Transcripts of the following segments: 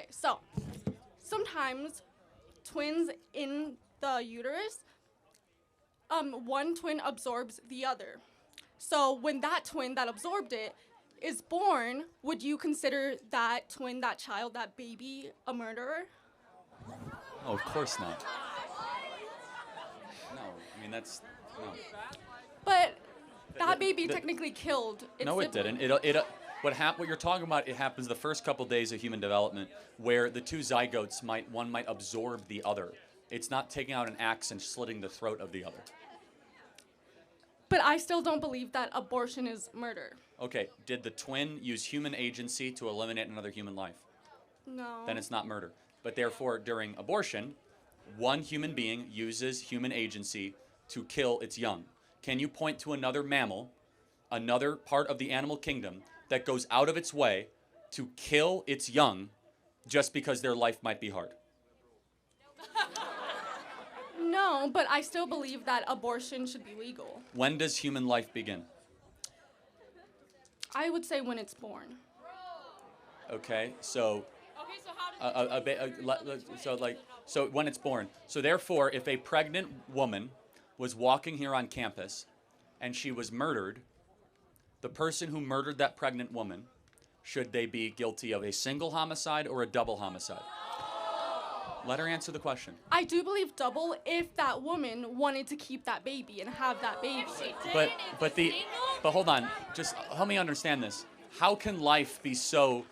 Okay, so sometimes twins in the uterus, one twin absorbs the other. So when that twin that absorbed it is born, would you consider that twin, that child, that baby a murderer? Oh, of course not. No, I mean that's no. But that The- baby the- technically killed its No, it sibling. didn't. What you're talking about? It happens the first couple days of human development, where the two zygotes one might absorb the other. It's not taking out an axe and slitting the throat of the other. But I still don't believe that abortion is murder. Okay, did the twin use human agency to eliminate another human life? No. Then it's not murder. But therefore, during abortion, one human being uses human agency to kill its young. Can you point to another mammal, another part of the animal kingdom, that goes out of its way to kill its young just because their life might be hard? No, but I still believe that abortion should be legal. When does human life begin? I would say when it's born. Okay, so Okay, so how does so when it's born. So therefore, if a pregnant woman was walking here on campus and she was murdered, the person who murdered that pregnant woman, should they be guilty of a single homicide or a double homicide? Let her answer the question. I do believe double if that woman wanted to keep that baby and have that baby. But hold on, just help me understand this. How can life be so,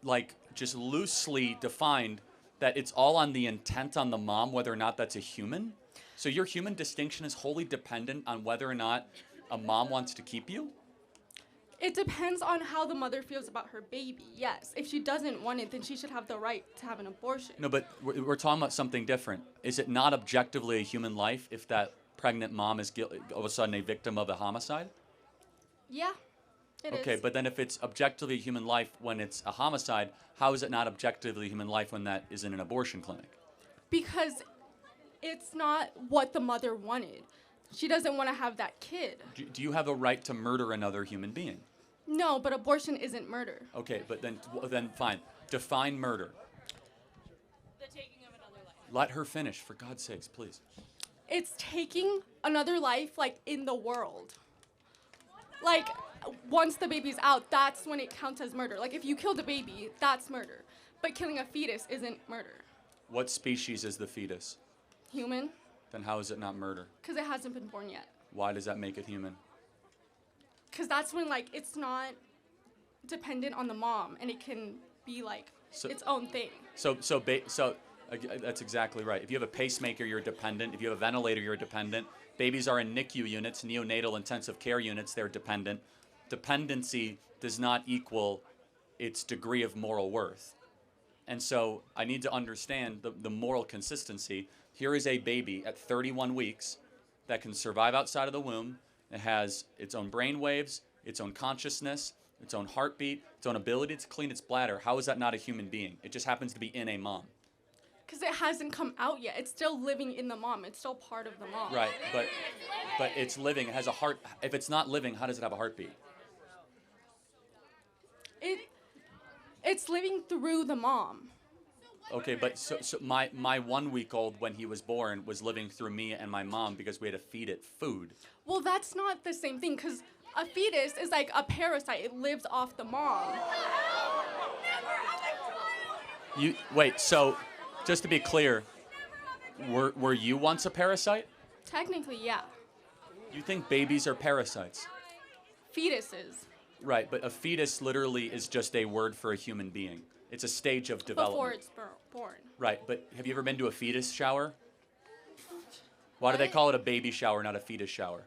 like, just loosely defined that it's all on the intent on the mom, whether or not that's a human? So your human distinction is wholly dependent on whether or not a mom wants to keep you? It depends on how the mother feels about her baby, yes. If she doesn't want it, then she should have the right to have an abortion. No, but we're talking about something different. Is it not objectively a human life if that pregnant mom is all of a sudden a victim of a homicide? Yeah, it is. Okay, but then if it's objectively a human life when it's a homicide, how is it not objectively human life when that is in an abortion clinic? Because it's not what the mother wanted. She doesn't want to have that kid. Do you have a right to murder another human being? No, but abortion isn't murder. Okay, but then fine. Define murder. the taking of another life? Let her finish, for God's sakes, please. It's taking another life, like, in the world. Like, once the baby's out, that's when it counts as murder. Like, if you killed a baby, that's murder. But killing a fetus isn't murder. What species is the fetus? Human, Then how is it not murder? because it hasn't been born yet. Why does that make it human? Because that's when, like, it's not dependent on the mom, and it can be, like, So- its own thing. That's exactly right. If you have a pacemaker, you're dependent. If you have a ventilator, you're dependent. Babies are in NICU units, neonatal intensive care units, they're dependent. Dependency does not equal its degree of moral worth. And so I need to understand the moral consistency. Here is a baby at 31 weeks that can survive outside of the womb. It has its own brain waves, its own consciousness, its own heartbeat, its own ability to clean its bladder. How is that not a human being? It just happens to be in a mom. Because it hasn't come out yet. It's still living in the mom. It's still part of the mom. Right, but it's living. It has a heart. If it's not living, how does it have a heartbeat? It's living through the mom. Okay, but so my 1 week old when he was born was living through me and my mom because we had to feed it food. Well, that's not the same thing, because a fetus is like a parasite. It lives off the mom. You wait. So, just to be clear, were you once a parasite? Technically, yeah. You think babies are parasites? Fetuses. Right, but a fetus literally is just a word for a human being. It's a stage of development. Before it's born. Right, but have you ever been to a fetus shower? Why do they call it a baby shower, not a fetus shower?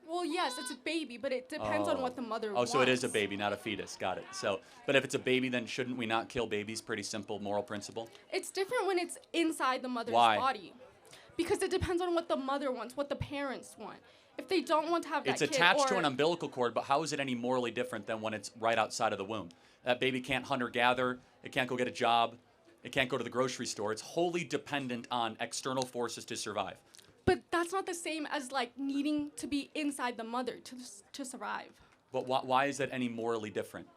Well, yes, it's a baby, but it depends on what the mother wants. Oh, so it is a baby, not a fetus. Got it. So, but if it's a baby, then shouldn't we not kill babies? Pretty simple moral principle. It's different when it's inside the mother's Why? body. Because it depends on what the mother wants, what the parents want. If they don't want to have that It's kid, attached to or- an umbilical cord, but how is it any morally different than when it's right outside of the womb? That baby can't hunt or gather. It can't go get a job. It can't go to the grocery store. It's wholly dependent on external forces to survive. But that's not the same as, like, needing to be inside the mother to survive. But why is that any morally different?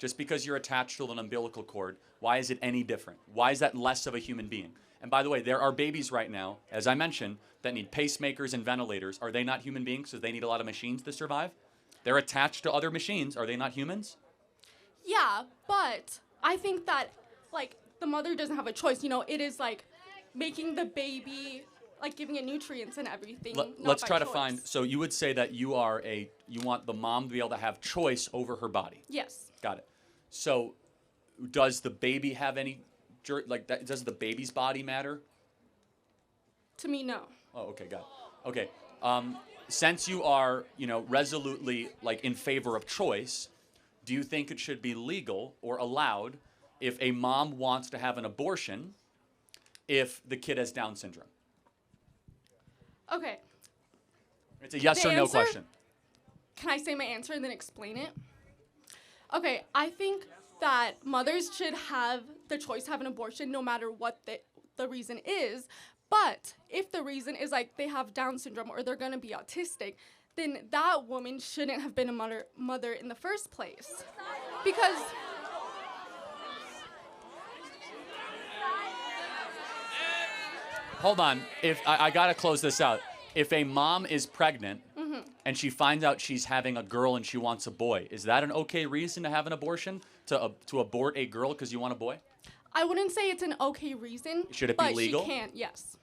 just because you're attached to an umbilical cord, why is it any different? Why is that less of a human being? And by the way, there are babies right now, as I mentioned, that need pacemakers and ventilators. Are they not human beings because they need a lot of machines to survive? They're attached to other machines. Are they not humans? Yeah, but I think that, like, the mother doesn't have a choice. You know, it is, like, making the baby, like, giving it nutrients and everything. Let's try to find, so you would say that you want the mom to be able to have choice over her body. Yes. Got it. So does the baby have any, does the baby's body matter? To me, no. Oh, okay, got it. Okay. Since you are, resolutely, like, in favor of choice, do you think it should be legal or allowed if a mom wants to have an abortion if the kid has Down syndrome? Okay. It's a yes or no question. Can I say my answer and then explain it? Okay, I think that mothers should have the choice to have an abortion no matter what the reason is. But if the reason is, like, they have Down syndrome or they're going to be autistic, then that woman shouldn't have been a mother in the first place. Because hold on. If I got to close this out. If a mom is pregnant and she finds out she's having a girl and she wants a boy, is that an okay reason to have an abortion, to abort a girl because you want a boy? I wouldn't say it's an okay reason. Should it be legal? But she can, yes.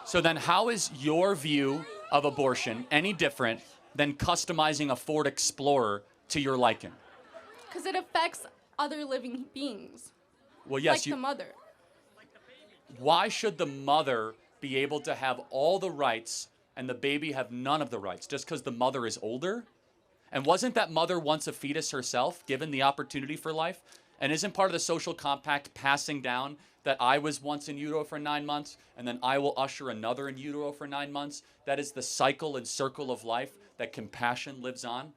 So then how is your view of abortion any different than customizing a Ford Explorer to your liking? Because it affects other living beings. Well, yes, like the mother. Why should the mother be able to have all the rights and the baby have none of the rights just because the mother is older? And wasn't that mother once a fetus herself, given the opportunity for life? And isn't part of the social compact passing down that I was once in utero for 9 months and then I will usher another in utero for 9 months? That is the cycle and circle of life that compassion lives on.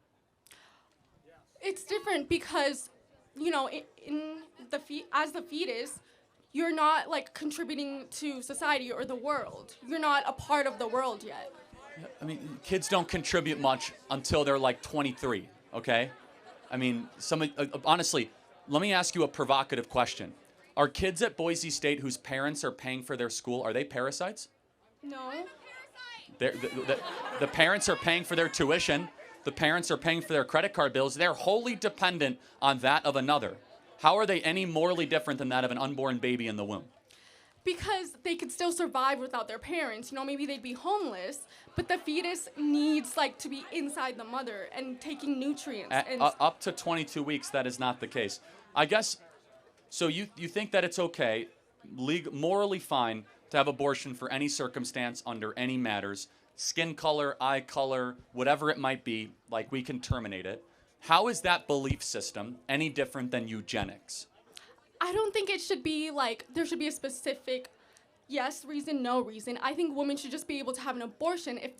It's different because, as the fetus, you're not, like, contributing to society or the world. You're not a part of the world yet. I mean, kids don't contribute much until they're like 23, okay? I mean, honestly, let me ask you a provocative question. Are kids at Boise State whose parents are paying for their school, are they parasites? No. The parents are paying for their tuition. The parents are paying for their credit card bills. They're wholly dependent on that of another. How are they any morally different than that of an unborn baby in the womb? Because they could still survive without their parents. Maybe they'd be homeless, but the fetus needs, like, to be inside the mother and taking nutrients. Up to 22 weeks, that is not the case. I guess, so you think that it's okay, morally fine, to have abortion for any circumstance under any matters, skin color, eye color, whatever it might be, like, we can terminate it. How is that belief system any different than eugenics? I don't think it should be, like, there should be a specific yes reason, no reason. I think women should just be able to have an abortion if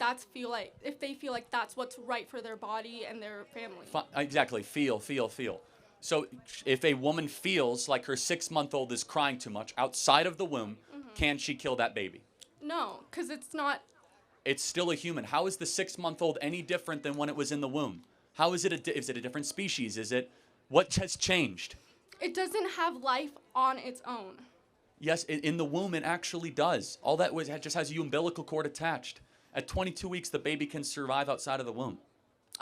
they feel like that's what's right for their body and their family. Exactly, feel. So if a woman feels like her 6-month-old is crying too much outside of the womb, can she kill that baby? No, because it's not. It's still a human. How is the 6-month-old any different than when it was in the womb? How is it? Is it a different species? What has changed? It doesn't have life on its own. Yes, in the womb it actually does. All that just has the umbilical cord attached. At 22 weeks, the baby can survive outside of the womb.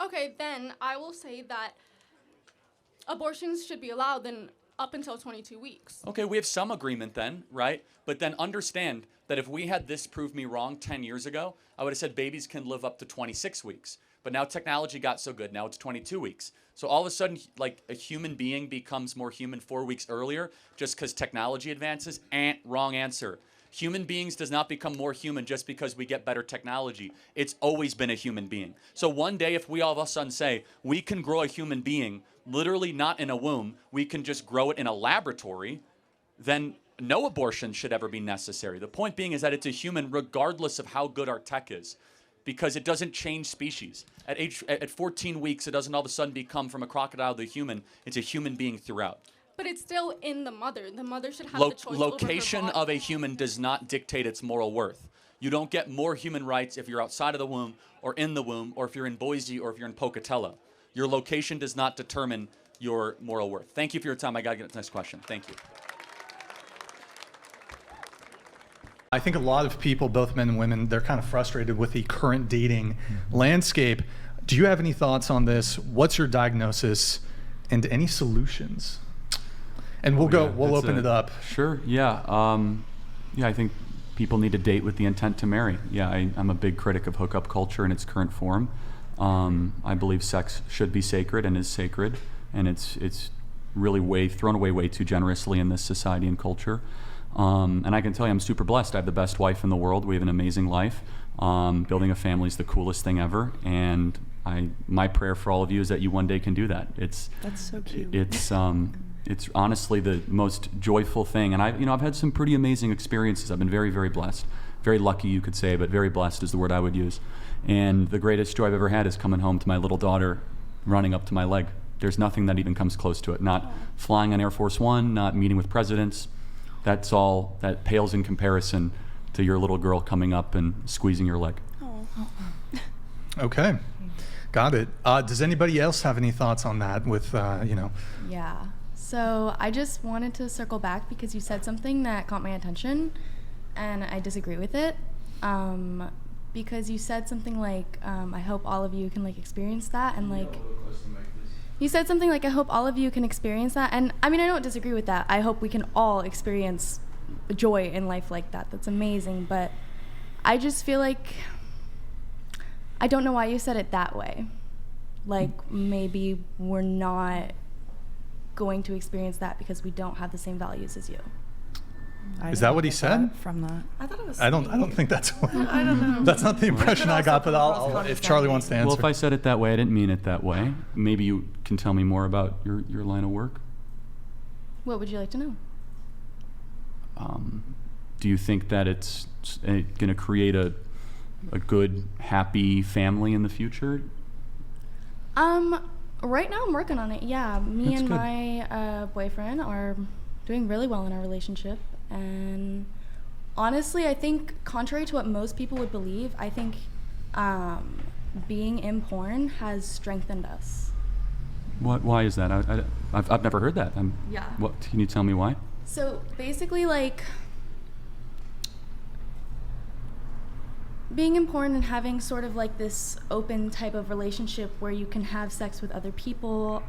Okay, then I will say that abortions should be allowed then up until 22 weeks. Okay, we have some agreement then, right? But then understand that if we had this prove me wrong 10 years ago, I would have said babies can live up to 26 weeks. But now technology got so good, now it's 22 weeks. So all of a sudden, like, a human being becomes more human 4 weeks earlier just because technology advances? Wrong answer. Human beings does not become more human just because we get better technology. It's always been a human being. So one day if we all of a sudden say, we can grow a human being, literally not in a womb, we can just grow it in a laboratory, then no abortion should ever be necessary. The point being is that it's a human regardless of how good our tech is, because it doesn't change species. At 14 weeks, it doesn't all of a sudden become from a crocodile to a human. It's a human being throughout. But it's still in the mother. The mother should have the choice location over her body. of a human does not dictate its moral worth. You don't get more human rights if you're outside of the womb or in the womb, or if you're in Boise or if you're in Pocatello. Your location does not determine your moral worth. Thank you for your time. I got to get to the next question. Thank you. I think a lot of people, both men and women, they're kind of frustrated with the current dating landscape. Do you have any thoughts on this? What's your diagnosis and any solutions? And we'll open it up. Sure, yeah. Yeah, I think people need to date with the intent to marry. Yeah, I'm a big critic of hookup culture in its current form. I believe sex should be sacred and is sacred, and it's really thrown away way too generously in this society and culture. And I can tell you I'm super blessed. I have the best wife in the world. We have an amazing life. Building a family is the coolest thing ever, and my prayer for all of you is that you one day can do that. That's so cute. It's honestly the most joyful thing, and I've had some pretty amazing experiences. I've been very, very blessed, very lucky, you could say, but very blessed is the word I would use. And the greatest joy I've ever had is coming home to my little daughter running up to my leg. There's nothing that even comes close to it. Not flying on Air Force One, not meeting with presidents. That pales in comparison to your little girl coming up and squeezing your leg. Okay, got it. Does anybody else have any thoughts on that with, Yeah. So I just wanted to circle back because you said something that caught my attention, and I disagree with it. Because you said something like, I hope all of you can experience that, and you said something like, I hope all of you can experience that, and I don't disagree with that. I hope we can all experience joy in life like that. That's amazing, but I just feel like I don't know why you said it that way. Maybe we're not going to experience that because we don't have the same values as you. Is that what he said? From that, I thought it was. I don't think that's what, I don't know. that's not the impression I got, but I'll if Charlie wants to answer. Well, if I said it that way, I didn't mean it that way. Maybe you can tell me more about your line of work. What would you like to know? Do you think that it's going to create a good, happy family in the future? Right now I'm working on it. Yeah, me That's and good. my boyfriend are doing really well in our relationship, and honestly, I think contrary to what most people would believe, I think being in porn has strengthened us. Why is that? I've never heard that. Yeah. What can you tell me why? So basically, being in porn and having sort of this open type of relationship where you can have sex with other people.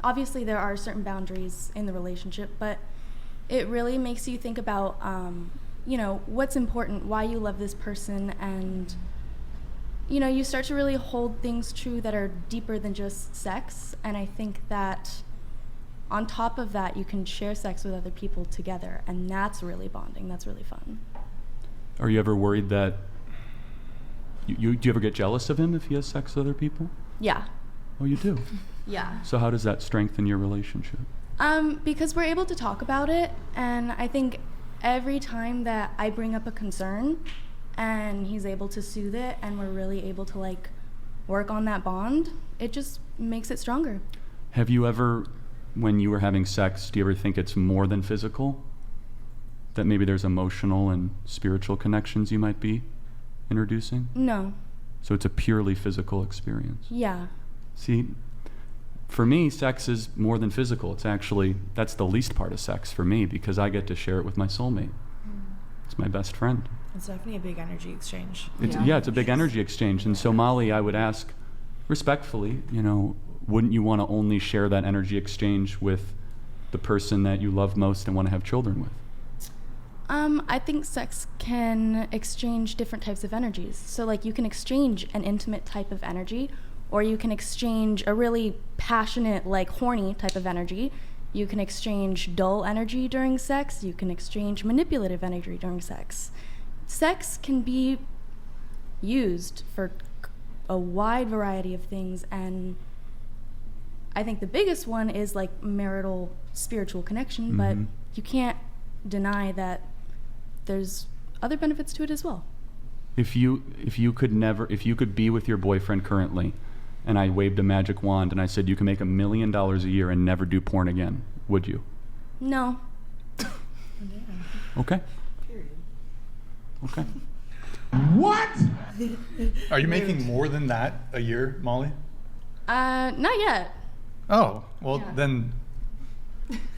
Obviously, there are certain boundaries in the relationship, but it really makes you think about, what's important, why you love this person, and, you start to really hold things true that are deeper than just sex. And I think that on top of that, you can share sex with other people together, and that's really bonding. That's really fun. Are you ever worried that do you ever get jealous of him if he has sex with other people? Yeah. Oh, you do? Yeah. So how does that strengthen your relationship? Because we're able to talk about it, and I think every time that I bring up a concern and he's able to soothe it and we're really able to work on that bond, it just makes it stronger. Have you ever, when you were having sex, do you ever think it's more than physical? That maybe there's emotional and spiritual connections you might be introducing? No. So it's a purely physical experience. Yeah. See, for me, sex is more than physical. That's the least part of sex for me because I get to share it with my soulmate. It's my best friend. It's definitely a big energy exchange. It's a big energy exchange. And so, Molly, I would ask respectfully, wouldn't you want to only share that energy exchange with the person that you love most and want to have children with? I think sex can exchange different types of energies. So you can exchange an intimate type of energy, or you can exchange a really passionate, horny type of energy. You can exchange dull energy during sex. You can exchange manipulative energy during sex. Sex can be used for a wide variety of things, and I think the biggest one is marital spiritual connection, but you can't deny that there's other benefits to it as well. If you could be with your boyfriend currently, and I waved a magic wand and I said you can make $1 million a year and never do porn again, would you? No. Okay. Okay. What? Are you making more than that a year, Molly? Not yet. Oh, well Yeah. then,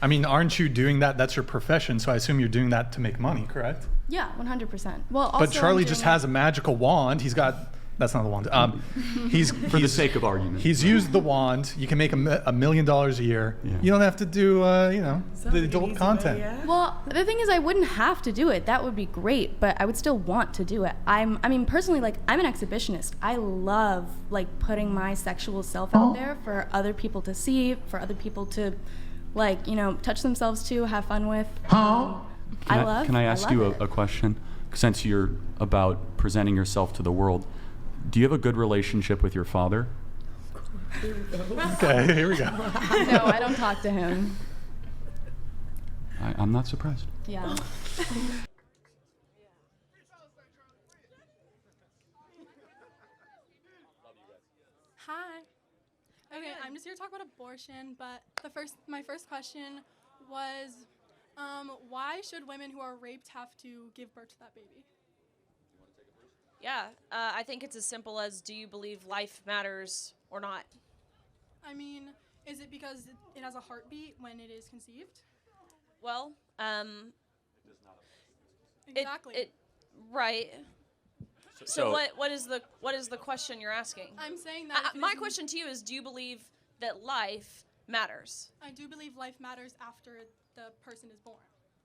I mean, aren't you doing that? That's your profession, so I assume you're doing that to make money, correct? Yeah, 100%. Well, also But Charlie I'm just doing has a magical wand. He's got, that's not the wand. For For the sake of argument. He's used the wand. You can make $1 million a year. Yeah. You don't have to do, the Sounds like an adult easy content. way, yeah. Well, the thing is, I wouldn't have to do it. That would be great, but I would still want to do it. I mean, personally, like, I'm an exhibitionist. I love, like, putting my sexual self out there for other people to see, for other people to, like, touch themselves to, have fun with. Can I ask you a question? Since you're about presenting yourself to the world, do you have a good relationship with your father? Okay, here we go. No, I don't talk to him. I'm not surprised. Yeah. Hi. Okay, I'm just here to talk about abortion, but my first question was, why should women who are raped have to give birth to that baby? Yeah, I think it's as simple as, do you believe life matters or not? I mean, is it because it has a heartbeat when it is conceived? Well, Exactly. right. So what is the question you're asking? I'm saying that. if it My isn't- question to you is, do you believe that life matters? I do believe life matters after the person is born.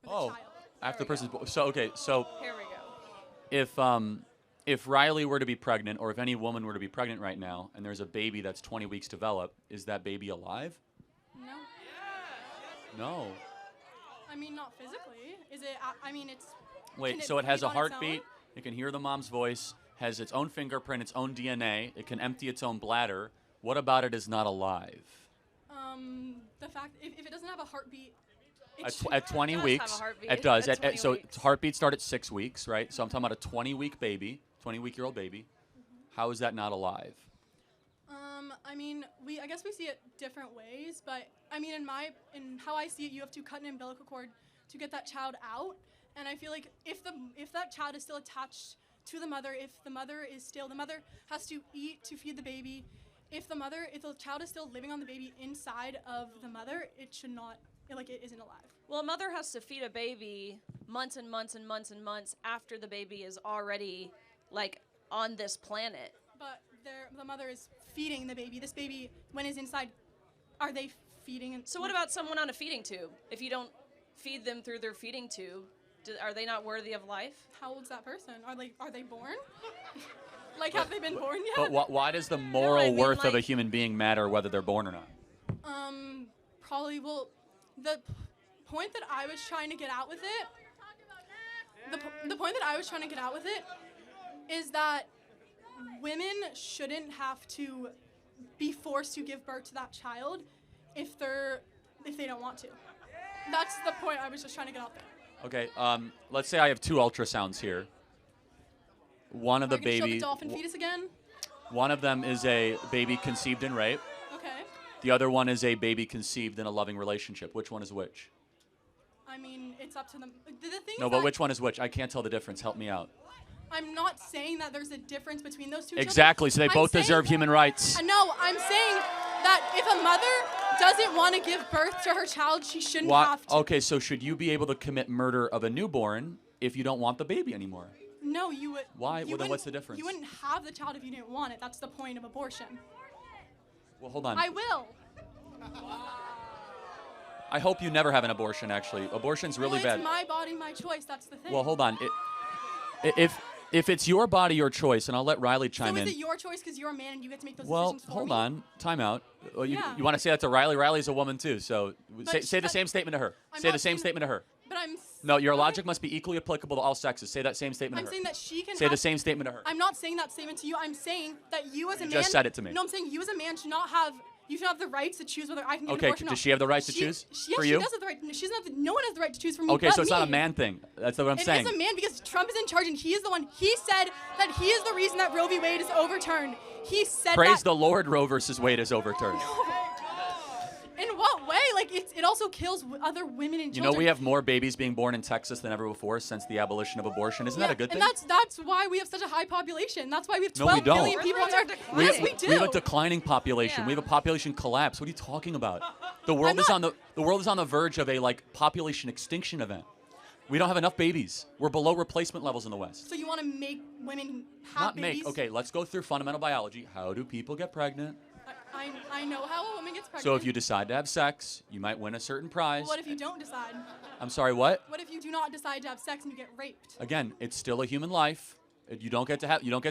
Or the Oh, child. after the There we person's born. So okay, so Here we go. if Riley were to be pregnant, or if any woman were to be pregnant right now, and there's a baby that's 20 weeks developed, is that baby alive? No. No. I mean, not physically. Is it? I mean, it's. Wait, can so it has a breathe on its heartbeat, own? it can hear the mom's voice, has its own fingerprint, its own DNA, it can empty its own bladder. What about it is not alive? The fact if it doesn't have a heartbeat. It At 20 It does have weeks, a heartbeat it does. at 20 So weeks. heartbeat start at 6 weeks, right? So I'm talking about a 20-week baby, 20-week-year-old baby. How is that not alive? I mean, I guess we see it different ways, but I mean, in how I see it, you have to cut an umbilical cord to get that child out, and I feel like if that child is still attached to the mother, the mother has to eat to feed the baby. If the child is still living on the baby inside of the mother, it should not, it isn't alive. Well, a mother has to feed a baby months and months and months and months after the baby is already, on this planet. But the mother is feeding the baby. This baby, when it's inside, are they feeding? So what about someone on a feeding tube? If you don't feed them through their feeding tube, are they not worthy of life? How old's that person? Are they born? Have they been born yet? But why does the moral mean, worth of a like- human being matter whether they're born or not? Probably. Well, the point that I was trying to get out with it. The point that I was trying to get out with it is that women shouldn't have to be forced to give birth to that child if they don't want to. That's the point I was just trying to get out there. Okay, let's say I have 2 ultrasounds here. One of the Are you gonna show the baby, dolphin fetus again? one of them is a baby conceived in rape. Okay. The other one is a baby conceived in a loving relationship. Which one is which? I mean, it's up to them. The thing No, is but that which one is which? I can't tell the difference. Help me out. I'm not saying that there's a difference between those two. Exactly. So they I'm both saying- deserve human rights. No, I'm saying that if a mother doesn't want to give birth to her child, she shouldn't have to. Okay, so should you be able to commit murder of a newborn if you don't want the baby anymore? No, you would. Why? you Well, then what's the wouldn't- difference? You wouldn't have the child if you didn't want it. That's the point of abortion. Well, hold on. I will. I hope you never have an abortion, actually. Abortion's really Well, bad. it's my body, my choice. That's the thing. Well, hold on. If it's your body, your choice, and I'll let Riley chime so in. is it your choice because you're a man and you get to make those Well, decisions for hold me? on. Time out. Well, you Yeah. want to say that to Riley? Riley's a woman too, so say the that- same statement to her. I'm Say the not same saying- statement to her. But I'm. No, your okay. logic must be equally applicable to all sexes. Say that same statement I'm to her. saying that she can. Say have, the same statement to her. I'm not saying that statement to you. I'm saying that you as a man. just said it to me. No, I'm saying you as a man should not have. You should have the rights to choose whether I can get an Okay, abortion or not. does she have the right to choose Yes, for she you? does have the right. She doesn't have the, no one has the right to choose for me. Okay, but so it's not a me. man thing. That's what I'm It saying. is a man because Trump is in charge and he is the one. He said that he is the reason that Roe v. Wade is overturned. He said Praise that. the Lord, Roe versus Wade is overturned. In what way? like it also kills other women and You children. know, we have more babies being born in Texas than ever before since the abolition of abortion. Isn't that a good thing? And that's why we have such a high population. That's why we have No, we 12 don't. million people on Earth. We, Yes, we do. we have a declining population. Yeah. We have a population collapse. What are you talking about? The world is on the world is on the verge of a population extinction event. We don't have enough babies. We're below replacement levels in the West. So you want to make women have Not babies? make. Okay, let's go through fundamental biology. How do people get pregnant? I know how a woman gets pregnant. So if you decide to have sex, you might win a certain prize. What if you don't decide? I'm sorry, what? What if you do not decide to have sex and you get raped? Again, it's still a human life. You don't get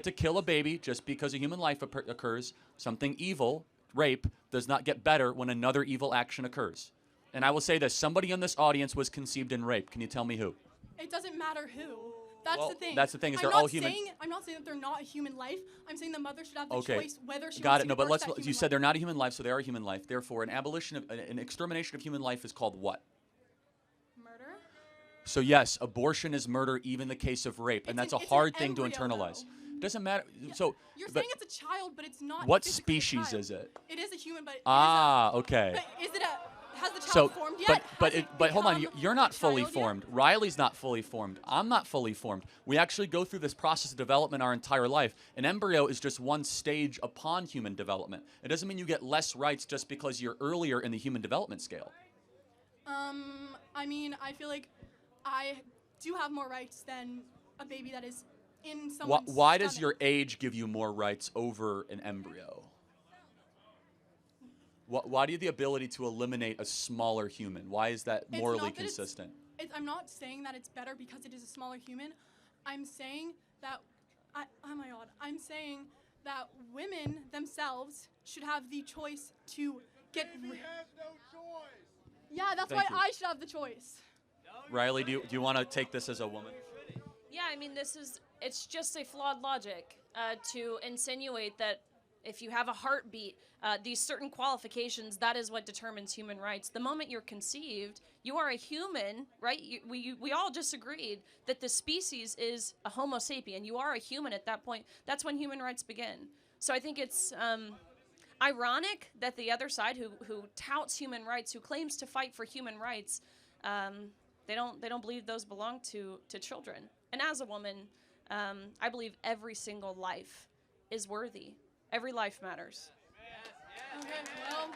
to kill a baby just because a human life occurs. Something evil, rape, does not get better when another evil action occurs. And I will say this, somebody in this audience was conceived in rape. Can you tell me who? It doesn't matter who. That's Well, the thing. that's the thing, is I'm they're not all human. I'm not saying that they're not a human life. I'm saying the mother should have the Okay. choice whether she Got wants it. to No, but divorce let's. that You human said life. they're not a human life, so they are a human life. Therefore, an extermination of human life is called what? Murder? So yes, abortion is murder, even in the case of rape, and It's that's an- a it's an hard thing to embryo, internalize. though. It doesn't matter. So, You're but saying it's a child, but it's not. what physically a species child. is it? It is a human, but Okay. But is it a? Has the child So, formed yet? but hold on, you're not fully child yet? formed. Riley's not fully formed. I'm not fully formed. We actually go through this process of development our entire life. An embryo is just one stage upon human development. It doesn't mean you get less rights just because you're earlier in the human development scale. I mean, I feel like I do have more rights than a baby that is in someone's Why does stomach. your age give you more rights over an embryo? Why do you have the ability to eliminate a smaller human? Why is that It's morally not that it's- consistent? I'm not saying that it's better because it is a smaller human. I'm saying that oh my god. I'm saying that women themselves should have the choice to get. Yeah, that's Thank why you. I should have the choice. Riley, do you want to take this as a woman? Yeah, I mean, it's just a flawed logic to insinuate that if you have a heartbeat, these certain qualifications, that is what determines human rights. The moment you're conceived, you are a human, right? We all just agreed that the species is a Homo sapien. You are a human at that point. That's when human rights begin. So I think it's ironic that the other side, who touts human rights, who claims to fight for human rights, they don't believe those belong to children. And as a woman, I believe every single life is worthy. Every life matters. Okay, well.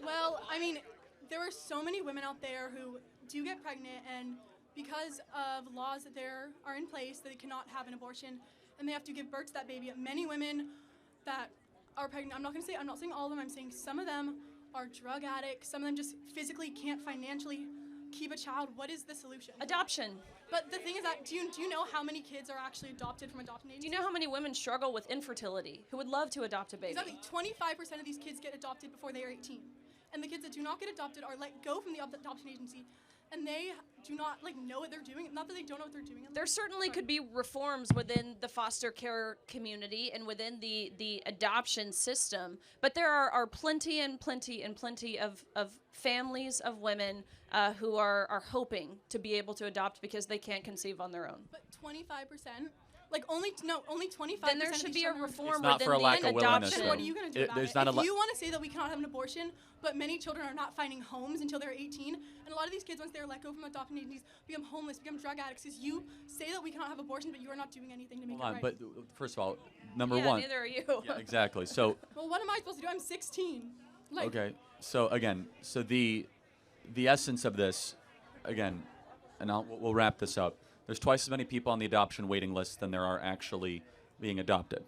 Well, I mean, there are so many women out there who do get pregnant, and because of laws that there are in place that they cannot have an abortion, and they have to give birth to that baby. Many women that are pregnant, I'm not saying all of them, I'm saying some of them are drug addicts, some of them just physically can't financially keep a child. What is the solution? Adoption. But the thing is that, do you know how many kids are actually adopted from adoption agencies? Do you know how many women struggle with infertility who would love to adopt a baby? Exactly. 25% of these kids get adopted before they are 18. And the kids that do not get adopted are let go from the adoption agency, and they do not know what they're doing. Not that they don't know what they're doing. There certainly could be reforms within the foster care community and within the adoption system, but there are plenty and plenty and plenty of families of women who are hoping to be able to adopt because they can't conceive on their own. But 25%? Only 25%. Then there should of these be a children are- reform It's not within for a lack the of willingness, adoption. Then what are you going to do about There's it? not If a you want to say that we cannot have an abortion, but many children are not finding homes until they're 18, and a lot of these kids, once they're let go from adoption agencies, become homeless, become drug addicts, because you say that we cannot have abortion, but you are not doing anything to make Hold on, it right. but first of all, number Yeah, one. neither are you. Yeah, exactly. So, Well, what am I supposed to do? I'm 16. okay. So again, the essence of this, again, and we'll wrap this up. There's twice as many people on the adoption waiting list than there are actually being adopted.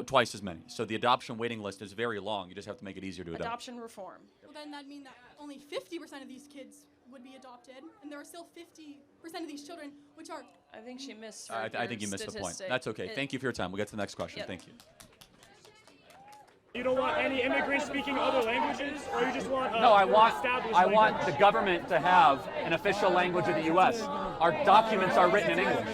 Twice as many. So the adoption waiting list is very long. You just have to make it easier to adopt. Adoption reform. Well, then that'd mean that only 50% of these kids would be adopted, and there are still 50% of these children which are. I think she missed. I think you missed the point. That's okay. Thank you for your time. We'll get to the next question. Yep. Thank you. You don't want any immigrants speaking other languages, or you just want No, I want established the language? government to have an official language of the U.S. Our documents are written in English.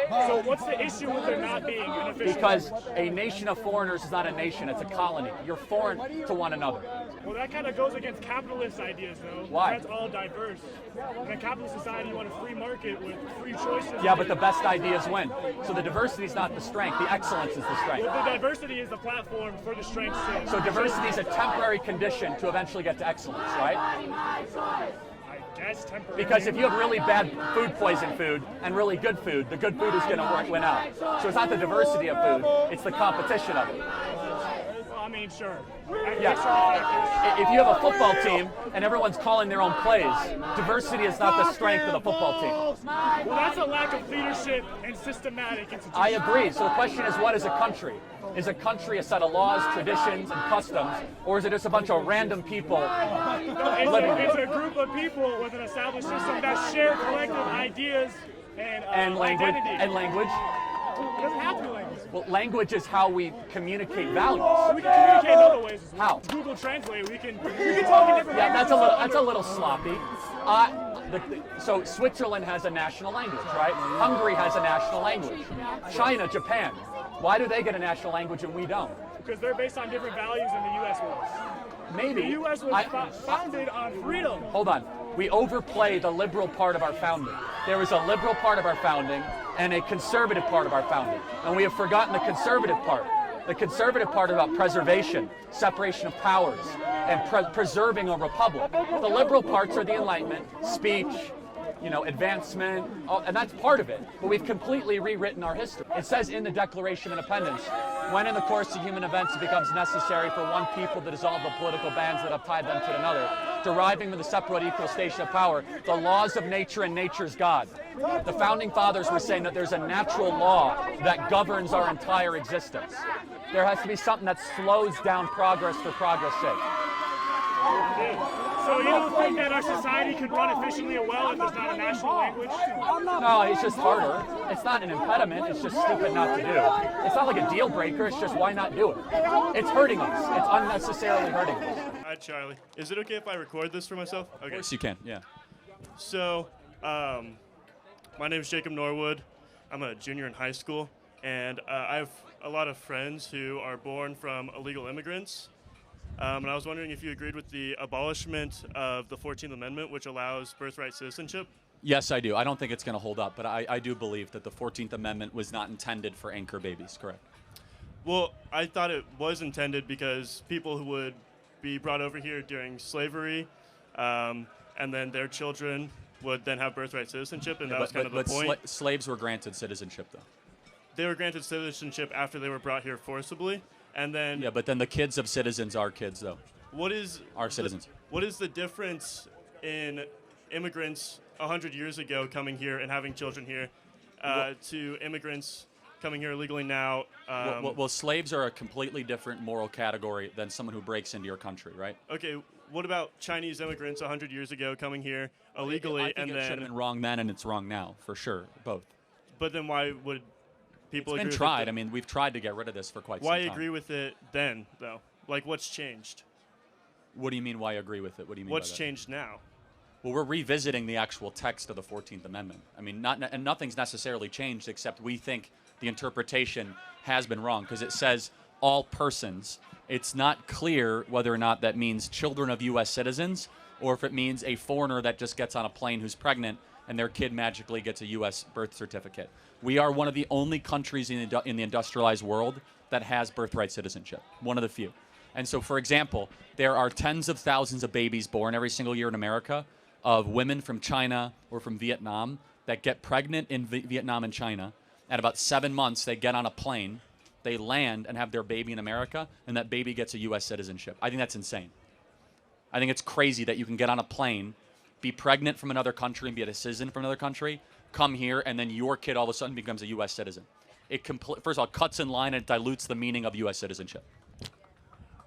So what's the issue with there not being an official? Because a nation of foreigners is not a nation, it's a colony. You're foreign to one another. Well, that kind of goes against capitalist ideas, though. Why? That's all diverse. In a capitalist society, you want a free market with free choices. Yeah, but the best ideas win. So the diversity is not the strength, the excellence is the strength. Well, the diversity is the platform for the strengths. So diversity is a temporary condition to eventually get to excellence, right? I guess temporary. Because if you have really bad food poison food and really good food, the good food is going to win out. So it's not the diversity of food, it's the competition of it. Well, I mean, sure. Yes. If you have a football team and everyone's calling their own plays, diversity is not the strength of the football team. Well, that's a lack of leadership and systematic institutions. I agree. So the question is, what is a country? Is a country a set of laws, traditions, and customs, or is it just a bunch of random people living? It's a group of people with an established system that share collective ideas and language. identity. And language. It doesn't have to be language. Well, language is how we communicate values. We can communicate in other ways as well. How? Google Translate. We can talk in different Yeah, languages. that's a little sloppy. So Switzerland has a national language, right? Hungary has a national language. China, Japan. Why do they get a national language and we don't? Because they're based on different values than the U.S. was. Maybe. The U.S. was founded on freedom. Hold on. We overplay the liberal part of our founding. There was a liberal part of our founding and a conservative part of our founding. And we have forgotten the conservative part. The conservative part about preservation, separation of powers, and preserving a republic. The liberal parts are the Enlightenment, speech, advancement, and that's part of it. But we've completely rewritten our history. It says in the Declaration of Independence, when in the course of human events it becomes necessary for one people to dissolve the political bands that have tied them to another, deriving from the separate equal station of power, the laws of nature and nature's God. The founding fathers were saying that there's a natural law that governs our entire existence. There has to be something that slows down progress for progress' sake. So you don't think that our society could run efficiently and well if there's not a national language? No, it's just harder. It's not an impediment. It's just stupid not to do. It's not like a deal breaker. It's just why not do it? It's hurting us. It's unnecessarily hurting us. Hi, Charlie. Is it okay if I record this for myself? Okay. Of course you can, yeah. So, my name is Jacob Norwood. I'm a junior in high school, and I have a lot of friends who are born from illegal immigrants. And I was wondering if you agreed with the abolishment of the 14th Amendment, which allows birthright citizenship. Yes, I do. I don't think it's going to hold up, but I do believe that the 14th Amendment was not intended for anchor babies, correct? Well, I thought it was intended because people who would be brought over here during slavery, and then their children would then have birthright citizenship, and that was kind of the point. Slaves were granted citizenship, though. They were granted citizenship after they were brought here forcibly, and then... Yeah, but then the kids of citizens are kids, though. Are citizens. What is the difference in immigrants 100 years ago coming here and having children here to immigrants coming here illegally now? Well, slaves are a completely different moral category than someone who breaks into your country, right? Okay, what about Chinese immigrants 100 years ago coming here illegally I think and it then... should have been wrong then and it's wrong now, for sure, both. But then why would people It's agree been with tried. it? I mean, we've tried to get rid of this for quite some Why time. agree with it then, though? Like, what's changed? What do you mean, why agree with it? What do you mean What's by that? changed now? Well, we're revisiting the actual text of the 14th Amendment. I mean, and nothing's necessarily changed except we think the interpretation has been wrong because it says all persons. It's not clear whether or not that means children of U.S. citizens or if it means a foreigner that just gets on a plane who's pregnant and their kid magically gets a U.S. birth certificate. We are one of the only countries in the industrialized world that has birthright citizenship, one of the few. And so, for example, there are tens of thousands of babies born every single year in America of women from China or from Vietnam that get pregnant in Vietnam and China. At about 7 months, they get on a plane, they land and have their baby in America, and that baby gets a U.S. citizenship. I think that's insane. I think it's crazy that you can get on a plane, be pregnant from another country and be a citizen from another country, come here, and then your kid all of a sudden becomes a U.S. citizen. It first of all, cuts in line and it dilutes the meaning of U.S. citizenship.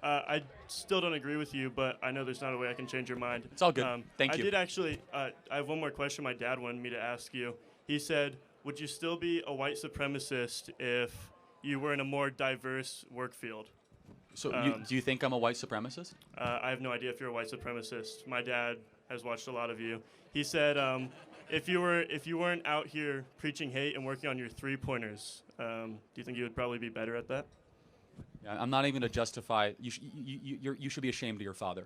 I still don't agree with you, but I know there's not a way I can change your mind. It's all good. Thank you. I did actually, I have one more question my dad wanted me to ask you. He said, would you still be a white supremacist if you were in a more diverse work field? So do you think I'm a white supremacist? I have no idea if you're a white supremacist. My dad has watched a lot of you. He said if you weren't out here preaching hate and working on your 3-pointers, do you think you would probably be better at that? Yeah, I'm not even going to justify. You should be ashamed of your father.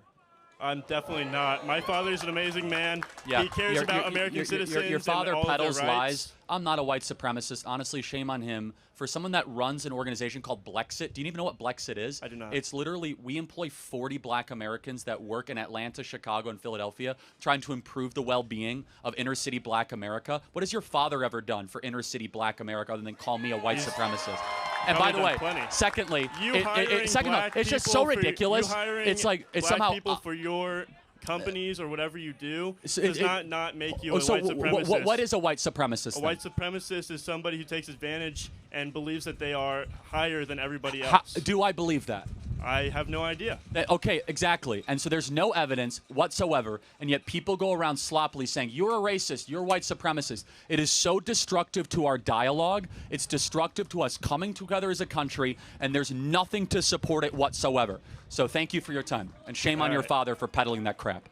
I'm definitely not. My father's an amazing man. Yeah, He cares about American citizens. Your father and all of their peddles rights. lies. I'm not a white supremacist. Honestly, shame on him. For someone that runs an organization called Blexit, do you even know what Blexit is? I do not. It's literally, we employ 40 black Americans that work in Atlanta, Chicago, and Philadelphia, trying to improve the well-being of inner-city black America. What has your father ever done for inner-city black America other than call me a white supremacist? And by the way, secondly, it's just so ridiculous. It's like it's black somehow people for your companies or whatever you do So does it- not make you a so white supremacist. what is a white supremacist? A then? white supremacist is somebody who takes advantage and believes that they are higher than everybody How, else. do I believe that? I have no idea. Okay, exactly. And so there's no evidence whatsoever, and yet people go around sloppily saying, you're a racist, you're a white supremacist. It is so destructive to our dialogue. It's destructive to us coming together as a country, and there's nothing to support it whatsoever. So thank you for your time, and shame on All your right. father for peddling that crap.